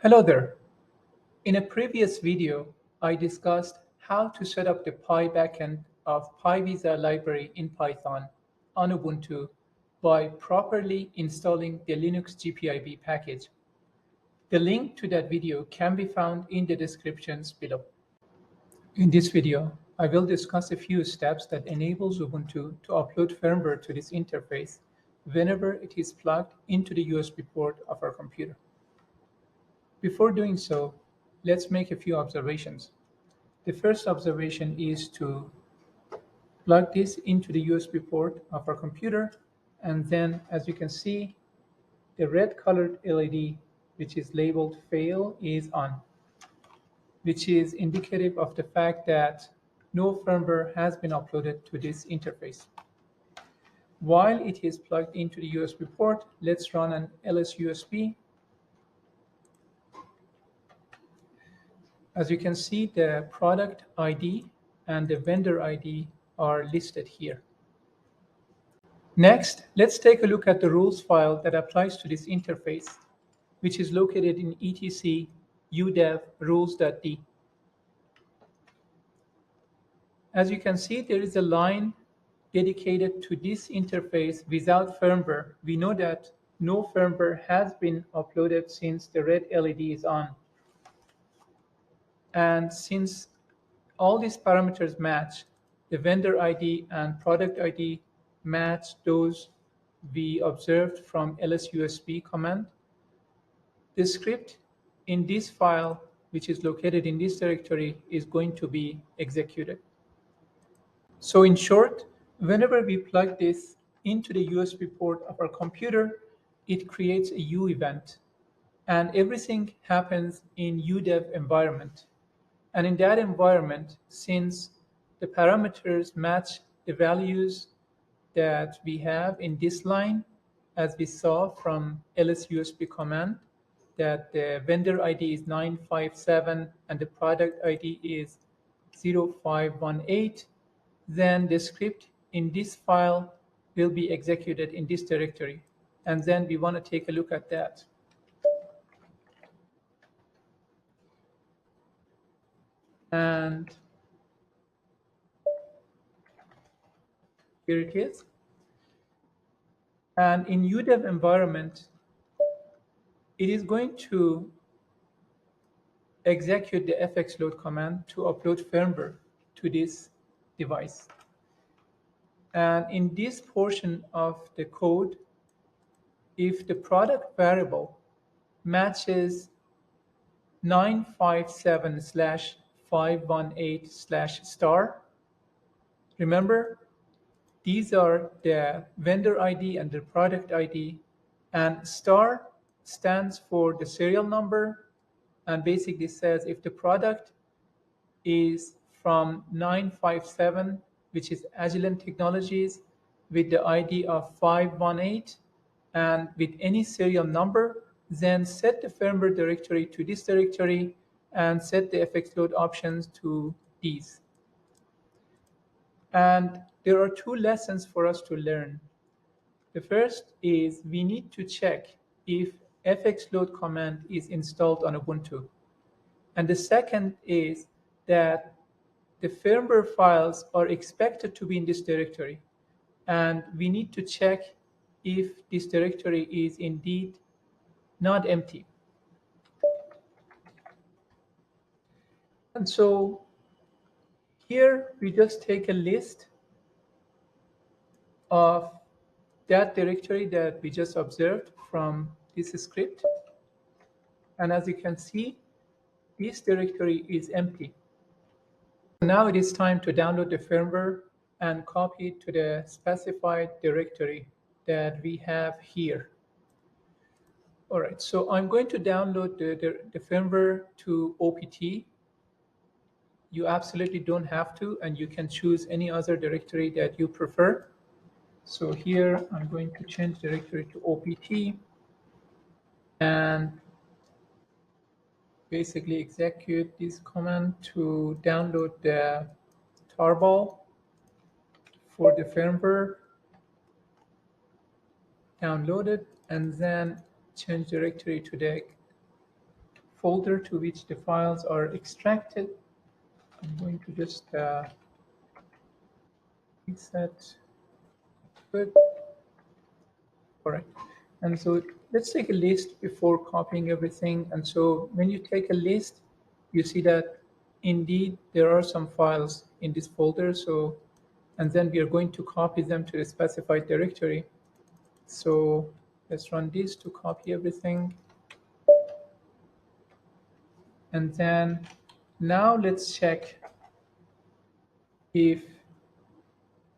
Hello there. In a previous video, I discussed how to set up the Pi backend of PyVisa library in Python on Ubuntu by properly installing the Linux-GPIB package. The link to that video can be found in the descriptions below. In this video, I will discuss a few steps that enables Ubuntu to upload firmware to this interface whenever it is plugged into the USB port of our computer. Before doing so, let's make a few observations. The first observation is to plug this into the USB port of our computer, and then, as you can see, the red colored LED, which is labeled fail, is on, which is indicative of the fact that no firmware has been uploaded to this interface. While it is plugged into the USB port, let's run an lsusb. As you can see, the product ID and the vendor ID are listed here. Next, let's take a look at the rules file that applies to this interface, which is located in etc udev rules.d. As you can see, there is a line dedicated to this interface without firmware. We know that no firmware has been uploaded since the red LED is on. And since all these parameters match, the vendor ID and product ID match those we observed from lsusb command, the script in this file, which is located in this directory, is going to be executed. So in short, whenever we plug this into the USB port of our computer, it creates a uevent, and everything happens in udev environment. And in that environment, since the parameters match the values that we have in this line, as we saw from lsusb command, that the vendor ID is 957 and the product ID is 0518, then the script in this file will be executed in this directory. And then we want to take a look at that. And here it is. And in udev environment, it is going to execute the fxload command to upload firmware to this device. And in this portion of the code, if the product variable matches 957/518/*, remember, these are the vendor ID and the product ID, and star stands for the serial number, and basically says if the product is from 957, which is Agilent Technologies, with the ID of 518 and with any serial number, then set the firmware directory to this directory and set the fxload options to these. And there are two lessons for us to learn. The first is we need to check if fxload command is installed on Ubuntu. And the second is that the firmware files are expected to be in this directory. And we need to check if this directory is indeed not empty. And so here we just take a list of that directory that we just observed from this script. And as you can see, this directory is empty. Now it is time to download the firmware and copy it to the specified directory that we have here. All right, so I'm going to download the firmware to OPT. You absolutely don't have to, and you can choose any other directory that you prefer. So here I'm going to change directory to OPT and basically execute this command to download the tarball for the firmware, download it, and then change directory to the folder to which the files are extracted. I'm going to just reset. Good. All right. And so let's take a list before copying everything. And so when you take a list, you see that indeed there are some files in this folder. So, and then we are going to copy them to the specified directory. So let's run this to copy everything. And then now let's check if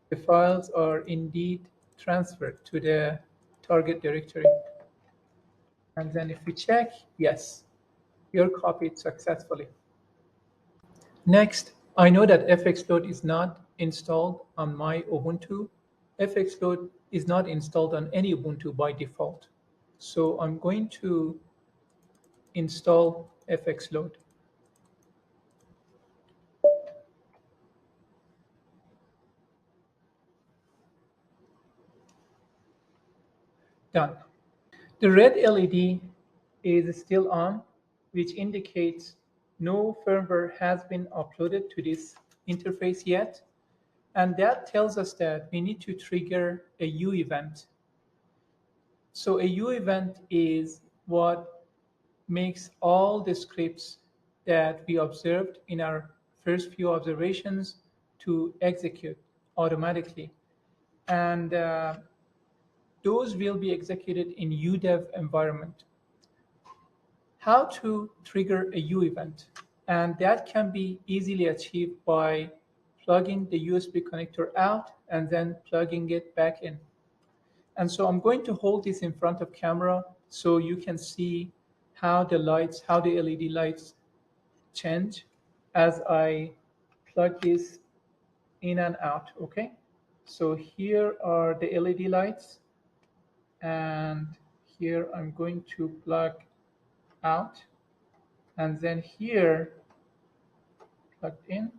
the files are indeed transferred to the target directory. And then if we check, yes, you're copied successfully. Next, I know that fxload is not installed on my Ubuntu. fxload is not installed on any Ubuntu by default. So I'm going to install fxload. Done. The red LED is still on, which indicates no firmware has been uploaded to this interface yet. And that tells us that we need to trigger a uevent. So a uevent is what makes all the scripts that we observed in our first few observations to execute automatically. And those will be executed in udev environment. How to trigger a uevent? And that can be easily achieved by plugging the USB connector out and then plugging it back in. And so I'm going to hold this in front of camera so you can see how the LED lights change as I plug this in and out, okay? So here are the LED lights, and here I'm going to plug out, and then here plugged in.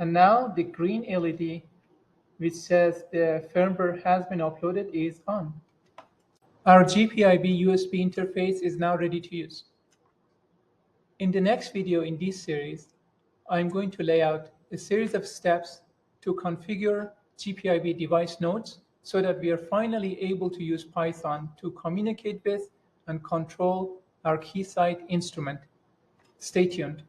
And now the green LED, which says the firmware has been uploaded, is on. Our GPIB USB interface is now ready to use. In the next video in this series, I'm going to lay out a series of steps to configure GPIB device nodes so that we are finally able to use Python to communicate with and control our Keysight instrument. Stay tuned.